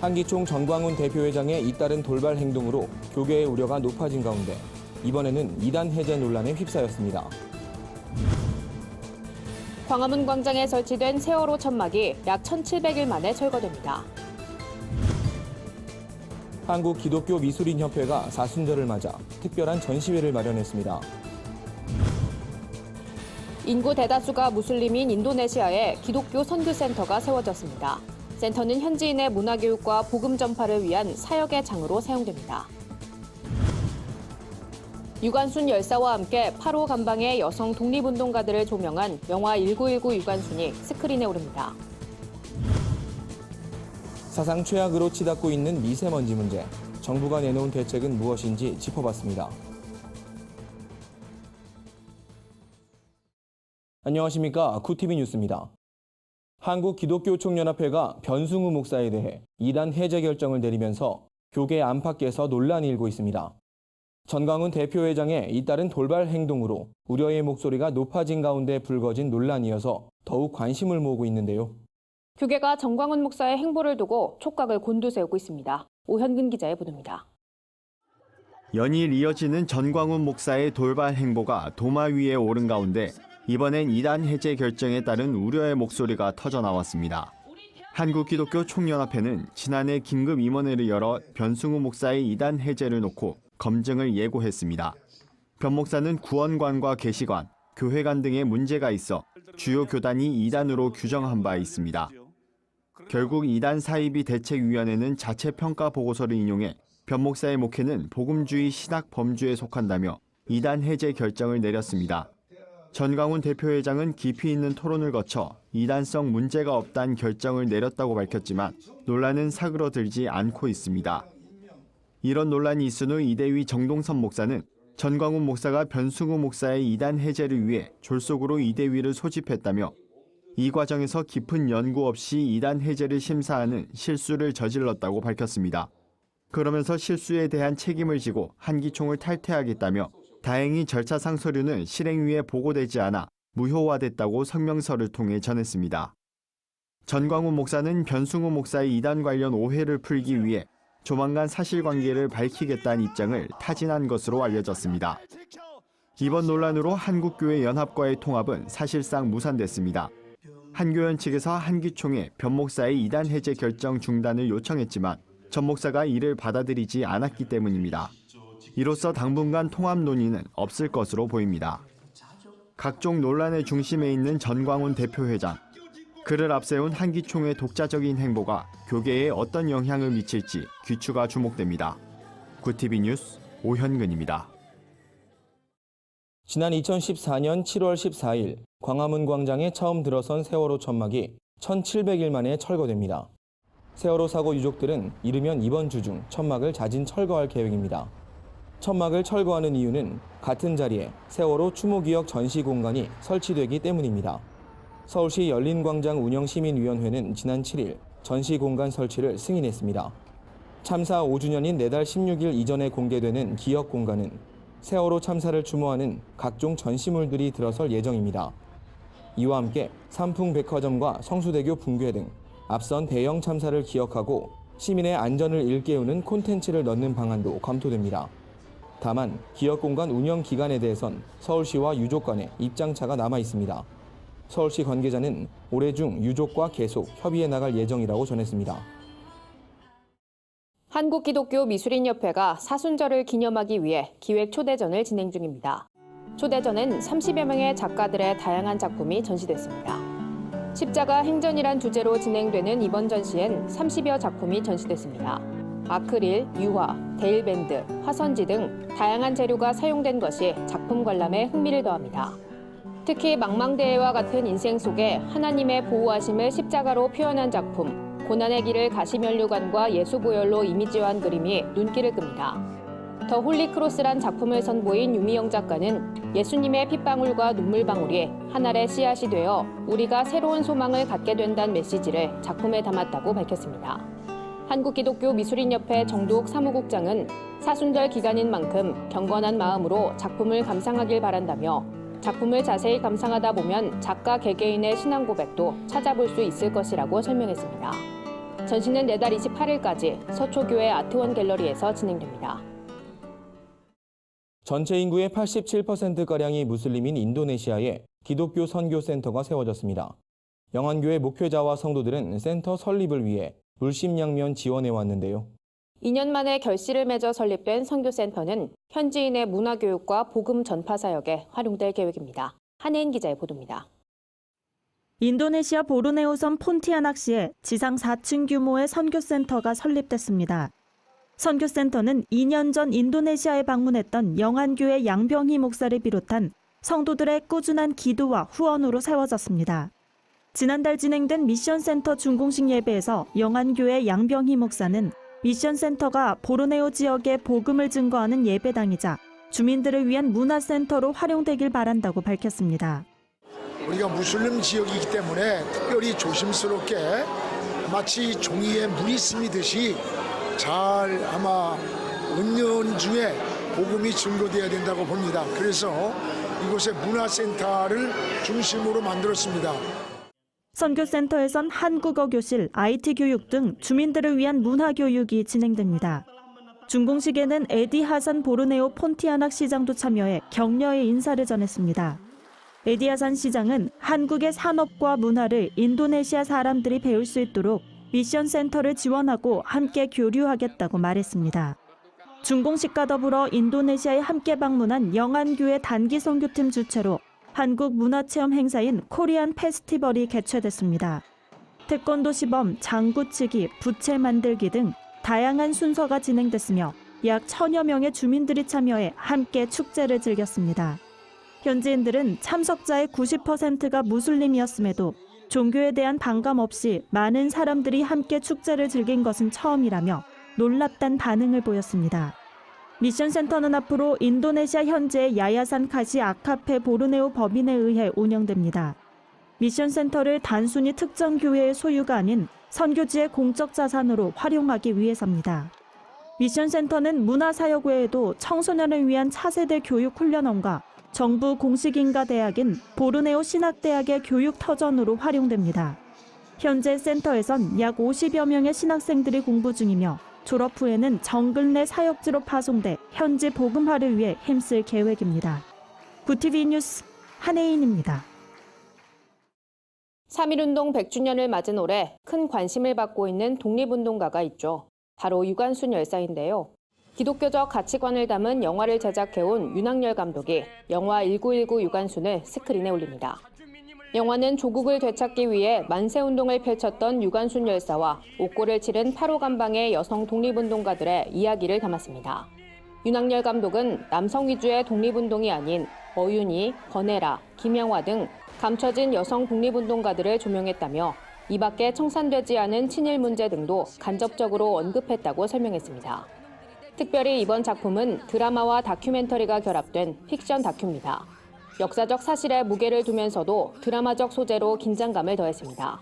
한기총 전광훈 대표회장의 잇따른 돌발 행동으로 교계의 우려가 높아진 가운데 이번에는 이단 해제 논란에 휩싸였습니다. 광화문 광장에 설치된 세월호 천막이 약 1,700일 만에 철거됩니다. 한국기독교미술인협회가 사순절을 맞아 특별한 전시회를 마련했습니다. 인구 대다수가 무슬림인 인도네시아에 기독교 선교센터가 세워졌습니다. 센터는 현지인의 문화교육과 복음 전파를 위한 사역의 장으로 사용됩니다. 유관순 열사와 함께 8호 감방의 여성 독립운동가들을 조명한 영화 1919 유관순이 스크린에 오릅니다. 사상 최악으로 치닫고 있는 미세먼지 문제, 정부가 내놓은 대책은 무엇인지 짚어봤습니다. 안녕하십니까. 쿠티비 뉴스입니다. 한국기독교총연합회가 변승우 목사에 대해 이단 해제 결정을 내리면서 교계 안팎에서 논란이 일고 있습니다. 전광훈 대표회장의 잇따른 돌발 행동으로 우려의 목소리가 높아진 가운데 불거진 논란이어서 더욱 관심을 모으고 있는데요. 교계가 전광훈 목사의 행보를 두고 촉각을 곤두세우고 있습니다. 오현근 기자의 보도입니다. 연일 이어지는 전광훈 목사의 돌발 행보가 도마 위에 오른 가운데 이번엔 이단 해제 결정에 따른 우려의 목소리가 터져나왔습니다. 한국기독교총연합회는 지난해 긴급 임원회를 열어 변승우 목사의 이단 해제를 놓고 검증을 예고했습니다. 변 목사는 구원관과 계시관, 교회관 등의 문제가 있어 주요 교단이 이단으로 규정한 바 있습니다. 결국 이단 사이비 대책위원회는 자체 평가 보고서를 인용해 변 목사의 목회는 복음주의 신학 범주에 속한다며 이단 해제 결정을 내렸습니다. 전광훈 대표회장은 깊이 있는 토론을 거쳐 이단성 문제가 없다는 결정을 내렸다고 밝혔지만 논란은 사그러들지 않고 있습니다. 이런 논란이 있은 후 이대위 정동선 목사는 전광훈 목사가 변승우 목사의 이단 해제를 위해 졸속으로 이대위를 소집했다며 이 과정에서 깊은 연구 없이 이단 해제를 심사하는 실수를 저질렀다고 밝혔습니다. 그러면서 실수에 대한 책임을 지고 한기총을 탈퇴하겠다며 다행히 절차상 서류는 실행위에 보고되지 않아 무효화됐다고 성명서를 통해 전했습니다. 전광훈 목사는 변승우 목사의 이단 관련 오해를 풀기 위해 조만간 사실관계를 밝히겠다는 입장을 타진한 것으로 알려졌습니다. 이번 논란으로 한국교회 연합과의 통합은 사실상 무산됐습니다. 한교연 측에서 한기총에 변 목사의 이단 해제 결정 중단을 요청했지만 전 목사가 이를 받아들이지 않았기 때문입니다. 이로써 당분간 통합 논의는 없을 것으로 보입니다. 각종 논란의 중심에 있는 전광훈 대표회장. 그를 앞세운 한기총의 독자적인 행보가 교계에 어떤 영향을 미칠지 귀추가 주목됩니다. 구티비 뉴스 오현근입니다. 지난 2014년 7월 14일 광화문 광장에 처음 들어선 세월호 천막이 1,700일 만에 철거됩니다. 세월호 사고 유족들은 이르면 이번 주 중 천막을 자진 철거할 계획입니다. 천막을 철거하는 이유는 같은 자리에 세월호 추모기억 전시 공간이 설치되기 때문입니다. 서울시 열린광장 운영시민위원회는 지난 7일 전시 공간 설치를 승인했습니다. 참사 5주년인 내달 16일 이전에 공개되는 기억 공간은 세월호 참사를 추모하는 각종 전시물들이 들어설 예정입니다. 이와 함께 삼풍백화점과 성수대교 붕괴 등 앞선 대형 참사를 기억하고 시민의 안전을 일깨우는 콘텐츠를 넣는 방안도 검토됩니다. 다만 기억 공간 운영 기간에 대해선 서울시와 유족 간의 입장차가 남아 있습니다. 서울시 관계자는 올해 중 유족과 계속 협의해 나갈 예정이라고 전했습니다. 한국기독교미술인협회가 사순절을 기념하기 위해 기획 초대전을 진행 중입니다. 초대전엔 30여 명의 작가들의 다양한 작품이 전시됐습니다. 십자가 행전이란 주제로 진행되는 이번 전시엔 30여 작품이 전시됐습니다. 아크릴, 유화, 데일밴드, 화선지 등 다양한 재료가 사용된 것이 작품 관람에 흥미를 더합니다. 특히 망망대해와 같은 인생 속에 하나님의 보호하심을 십자가로 표현한 작품, 고난의 길을 가시면류관과 예수보혈로 이미지화한 그림이 눈길을 끕니다. 더 홀리크로스란 작품을 선보인 유미영 작가는 예수님의 핏방울과 눈물방울이 하늘의 씨앗이 되어 우리가 새로운 소망을 갖게 된다는 메시지를 작품에 담았다고 밝혔습니다. 한국기독교미술인협회 정두옥 사무국장은 사순절 기간인 만큼 경건한 마음으로 작품을 감상하길 바란다며 작품을 자세히 감상하다 보면 작가 개개인의 신앙 고백도 찾아볼 수 있을 것이라고 설명했습니다. 전시는 내달 28일까지 서초교회 아트원 갤러리에서 진행됩니다. 전체 인구의 87%가량이 무슬림인 인도네시아에 기독교 선교센터가 세워졌습니다. 영안교회 목회자와 성도들은 센터 설립을 위해 물심양면 지원해 왔는데요. 2년 만에 결실을 맺어 설립된 선교센터는 현지인의 문화교육과 복음 전파 사역에 활용될 계획입니다. 한혜인 기자의 보도입니다. 인도네시아 보르네오섬 폰티아낙시에 지상 4층 규모의 선교센터가 설립됐습니다. 선교센터는 2년 전 인도네시아에 방문했던 영안교회 양병희 목사를 비롯한 성도들의 꾸준한 기도와 후원으로 세워졌습니다. 지난달 진행된 미션센터 준공식 예배에서 영안교회 양병희 목사는 미션센터가 보르네오 지역의 복음을 증거하는 예배당이자 주민들을 위한 문화센터로 활용되길 바란다고 밝혔습니다. 우리가 무슬림 지역이기 때문에 특별히 조심스럽게 마치 종이에 물이 스미듯이 잘 아마 은연중에 복음이 증거되어야 된다고 봅니다. 그래서 이곳에 문화센터를 중심으로 만들었습니다. 선교센터에선 한국어 교실, IT 교육 등 주민들을 위한 문화 교육이 진행됩니다. 준공식에는 에디 하산 보르네오 폰티아낙 시장도 참여해 격려의 인사를 전했습니다. 에디 하산 시장은 한국의 산업과 문화를 인도네시아 사람들이 배울 수 있도록 미션센터를 지원하고 함께 교류하겠다고 말했습니다. 준공식과 더불어 인도네시아에 함께 방문한 영안교회 단기 선교팀 주최로 한국 문화체험 행사인 코리안 페스티벌이 개최됐습니다. 태권도 시범, 장구치기, 부채 만들기 등 다양한 순서가 진행됐으며 약 1000여 명의 주민들이 참여해 함께 축제를 즐겼습니다. 현지인들은 참석자의 90%가 무슬림이었음에도 종교에 대한 반감 없이 많은 사람들이 함께 축제를 즐긴 것은 처음이라며 놀랍다는 반응을 보였습니다. 미션센터는 앞으로 인도네시아 현지의 야야산 카시 아카페 보르네오 법인에 의해 운영됩니다. 미션센터를 단순히 특정 교회의 소유가 아닌 선교지의 공적 자산으로 활용하기 위해서입니다. 미션센터는 문화사역 외에도 청소년을 위한 차세대 교육 훈련원과 정부 공식인가 대학인 보르네오 신학대학의 교육 터전으로 활용됩니다. 현재 센터에선 약 50여 명의 신학생들이 공부 중이며 졸업 후에는 정글 내 사역지로 파송돼 현지 복음화를 위해 힘쓸 계획입니다. 구티비 뉴스 한혜인입니다. 3.1운동 100주년을 맞은 올해 큰 관심을 받고 있는 독립운동가가 있죠. 바로 유관순 열사인데요. 기독교적 가치관을 담은 영화를 제작해온 윤학열 감독이 영화 1919 유관순을 스크린에 올립니다. 영화는 조국을 되찾기 위해 만세운동을 펼쳤던 유관순 열사와 옥고를 치른 8.5 감방의 여성 독립운동가들의 이야기를 담았습니다. 윤학열 감독은 남성 위주의 독립운동이 아닌 어윤희, 권혜라, 김영화 등 감춰진 여성 독립운동가들을 조명했다며 이 밖에 청산되지 않은 친일 문제 등도 간접적으로 언급했다고 설명했습니다. 특별히 이번 작품은 드라마와 다큐멘터리가 결합된 픽션 다큐입니다. 역사적 사실에 무게를 두면서도 드라마적 소재로 긴장감을 더했습니다.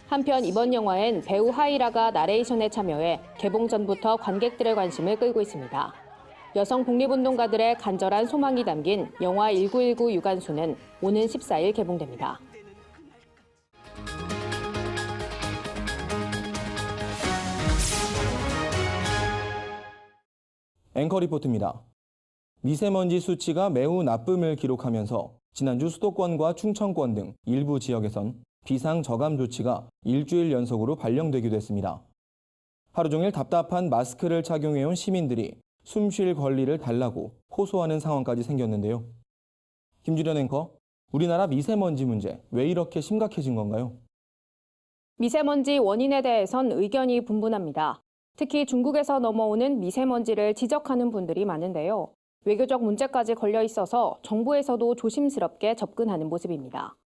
한편 이번 영화엔 배우 하이라가 나레이션에 참여해 개봉 전부터 관객들의 관심을 끌고 있습니다. 여성 독립운동가들의 간절한 소망이 담긴 영화 1919 유관순은 오는 14일 개봉됩니다. 앵커 리포트입니다. 미세먼지 수치가 매우 나쁨을 기록하면서 지난주 수도권과 충청권 등 일부 지역에선 비상저감 조치가 일주일 연속으로 발령되기도 했습니다. 하루 종일 답답한 마스크를 착용해온 시민들이 숨 쉴 권리를 달라고 호소하는 상황까지 생겼는데요. 김주련 앵커, 우리나라 미세먼지 문제 왜 이렇게 심각해진 건가요? 미세먼지 원인에 대해선 의견이 분분합니다. 특히 중국에서 넘어오는 미세먼지를 지적하는 분들이 많은데요. 외교적 문제까지 걸려 있어서 정부에서도 조심스럽게 접근하는 모습입니다.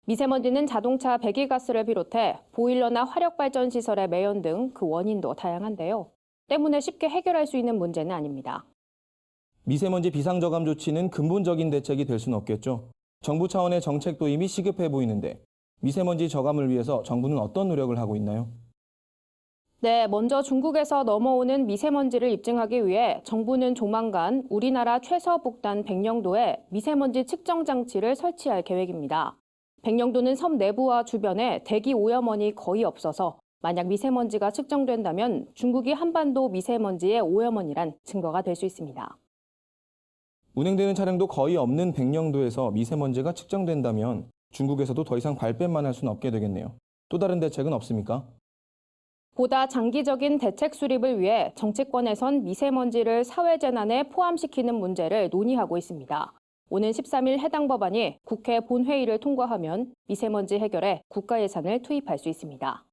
미세먼지는 자동차 배기가스를 비롯해 보일러나 화력발전시설의 매연 등 그 원인도 다양한데요. 때문에 쉽게 해결할 수 있는 문제는 아닙니다. 미세먼지 비상저감 조치는 근본적인 대책이 될 수는 없겠죠. 정부 차원의 정책 도입이 시급해 보이는데 미세먼지 저감을 위해서 정부는 어떤 노력을 하고 있나요? 네, 먼저 중국에서 넘어오는 미세먼지를 입증하기 위해 정부는 조만간 우리나라 최서북단 백령도에 미세먼지 측정 장치를 설치할 계획입니다. 백령도는 섬 내부와 주변에 대기 오염원이 거의 없어서 만약 미세먼지가 측정된다면 중국이 한반도 미세먼지의 오염원이란 증거가 될 수 있습니다. 운행되는 차량도 거의 없는 백령도에서 미세먼지가 측정된다면 중국에서도 더 이상 발뺌만 할 수는 없게 되겠네요. 또 다른 대책은 없습니까? 보다 장기적인 대책 수립을 위해 정치권에선 미세먼지를 사회재난에 포함시키는 문제를 논의하고 있습니다. 오는 13일 해당 법안이 국회 본회의를 통과하면 미세먼지 해결에 국가 예산을 투입할 수 있습니다.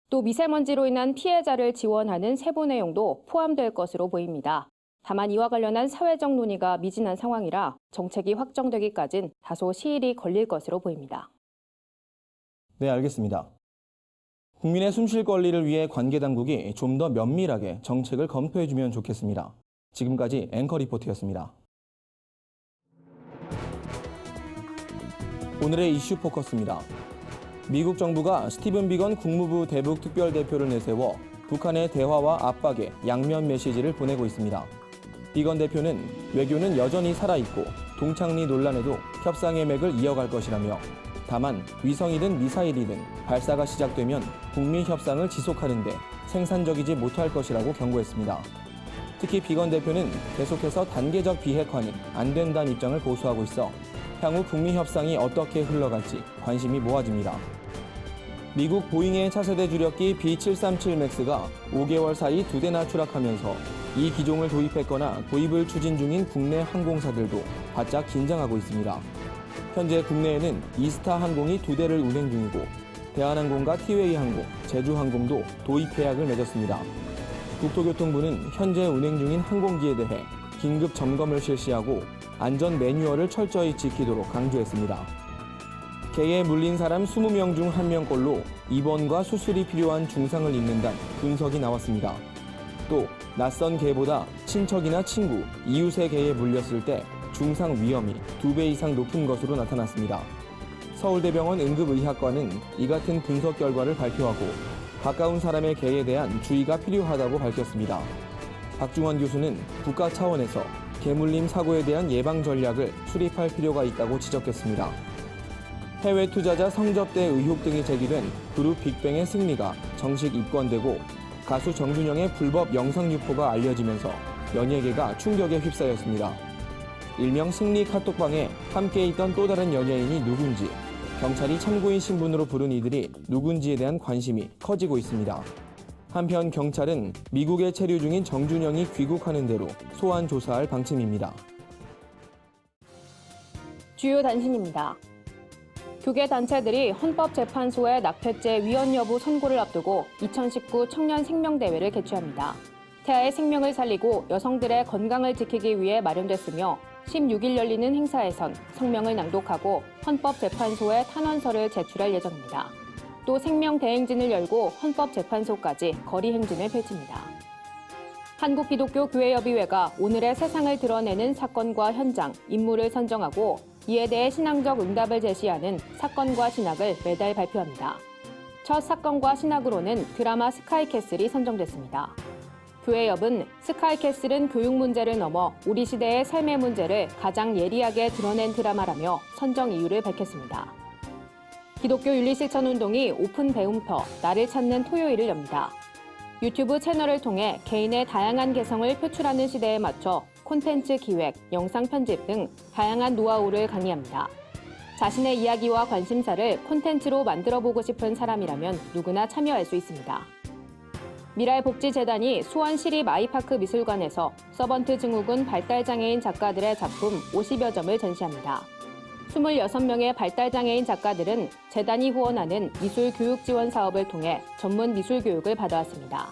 또 미세먼지로 인한 피해자를 지원하는 세부 내용도 포함될 것으로 보입니다. 다만 이와 관련한 사회적 논의가 미진한 상황이라 정책이 확정되기까진 다소 시일이 걸릴 것으로 보입니다. 네, 알겠습니다. 국민의 숨쉴 권리를 위해 관계당국이 좀 더 면밀하게 정책을 검토해주면 좋겠습니다. 지금까지 앵커 리포트였습니다. 오늘의 이슈 포커스입니다. 미국 정부가 스티븐 비건 국무부 대북 특별대표를 내세워 북한의 대화와 압박에 양면 메시지를 보내고 있습니다. 비건 대표는 외교는 여전히 살아있고 동창리 논란에도 협상의 맥을 이어갈 것이라며 다만 위성이든 미사일이든 발사가 시작되면 북미 협상을 지속하는 데 생산적이지 못할 것이라고 경고했습니다. 특히 비건 대표는 계속해서 단계적 비핵화는 안 된다는 입장을 고수하고 있어 향후 북미 협상이 어떻게 흘러갈지 관심이 모아집니다. 미국 보잉의 차세대 주력기 B737 맥스가 5개월 사이 2대나 추락하면서 이 기종을 도입했거나 도입을 추진 중인 국내 항공사들도 바짝 긴장하고 있습니다. 현재 국내에는 이스타 항공이 2대를 운행 중이고 대한항공과 티웨이 항공, 제주항공도 도입 계약을 맺었습니다. 국토교통부는 현재 운행 중인 항공기에 대해 긴급 점검을 실시하고 안전 매뉴얼을 철저히 지키도록 강조했습니다. 개에 물린 사람 20명 중 1명꼴로 입원과 수술이 필요한 중상을 입는다는 분석이 나왔습니다. 또 낯선 개보다 친척이나 친구, 이웃의 개에 물렸을 때 중상 위험이 2배 이상 높은 것으로 나타났습니다. 서울대병원 응급의학과는 이 같은 분석 결과를 발표하고 가까운 사람의 개에 대한 주의가 필요하다고 밝혔습니다. 박중원 교수는 국가 차원에서 개물림 사고에 대한 예방 전략을 수립할 필요가 있다고 지적했습니다. 해외 투자자 성접대 의혹 등이 제기된 그룹 빅뱅의 승리가 정식 입건되고 가수 정준영의 불법 영상 유포가 알려지면서 연예계가 충격에 휩싸였습니다. 일명 승리 카톡방에 함께 있던 또 다른 연예인이 누군지, 경찰이 참고인 신분으로 부른 이들이 누군지에 대한 관심이 커지고 있습니다. 한편 경찰은 미국에 체류 중인 정준영이 귀국하는 대로 소환 조사할 방침입니다. 주요 단신입니다. 교계단체들이 헌법재판소에 낙태죄 위헌 여부 선고를 앞두고 2019 청년 생명대회를 개최합니다. 태아의 생명을 살리고 여성들의 건강을 지키기 위해 마련됐으며 16일 열리는 행사에선 성명을 낭독하고 헌법재판소에 탄원서를 제출할 예정입니다. 또 생명대행진을 열고 헌법재판소까지 거리 행진을 펼칩니다. 한국기독교교회협의회가 오늘의 세상을 드러내는 사건과 현장, 인물을 선정하고 이에 대해 신앙적 응답을 제시하는 사건과 신학을 매달 발표합니다. 첫 사건과 신학으로는 드라마 스카이캐슬이 선정됐습니다. 교회협은 스카이캐슬은 교육 문제를 넘어 우리 시대의 삶의 문제를 가장 예리하게 드러낸 드라마라며 선정 이유를 밝혔습니다. 기독교 윤리실천운동이 오픈 배움터, 나를 찾는 토요일을 엽니다. 유튜브 채널을 통해 개인의 다양한 개성을 표출하는 시대에 맞춰 콘텐츠 기획, 영상 편집 등 다양한 노하우를 강의합니다. 자신의 이야기와 관심사를 콘텐츠로 만들어보고 싶은 사람이라면 누구나 참여할 수 있습니다. 미랄복지재단이 수원시립 아이파크 미술관에서 서번트 증후군 발달장애인 작가들의 작품 50여 점을 전시합니다. 26명의 발달장애인 작가들은 재단이 후원하는 미술교육지원 사업을 통해 전문 미술교육을 받아왔습니다.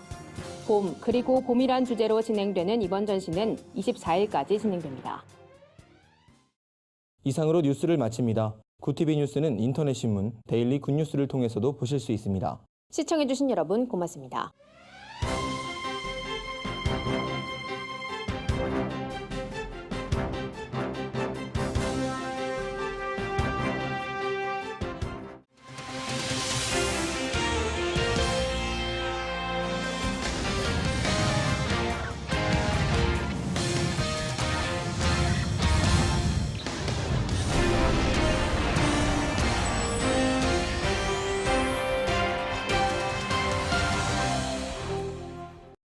봄, 그리고 봄이란 주제로 진행되는 이번 전시는 24일까지 진행됩니다. 이상으로 뉴스를 마칩니다. 굿TV 뉴스는 인터넷 신문 데일리 굿뉴스를 통해서도 보실 수 있습니다. 시청해주신 여러분 고맙습니다.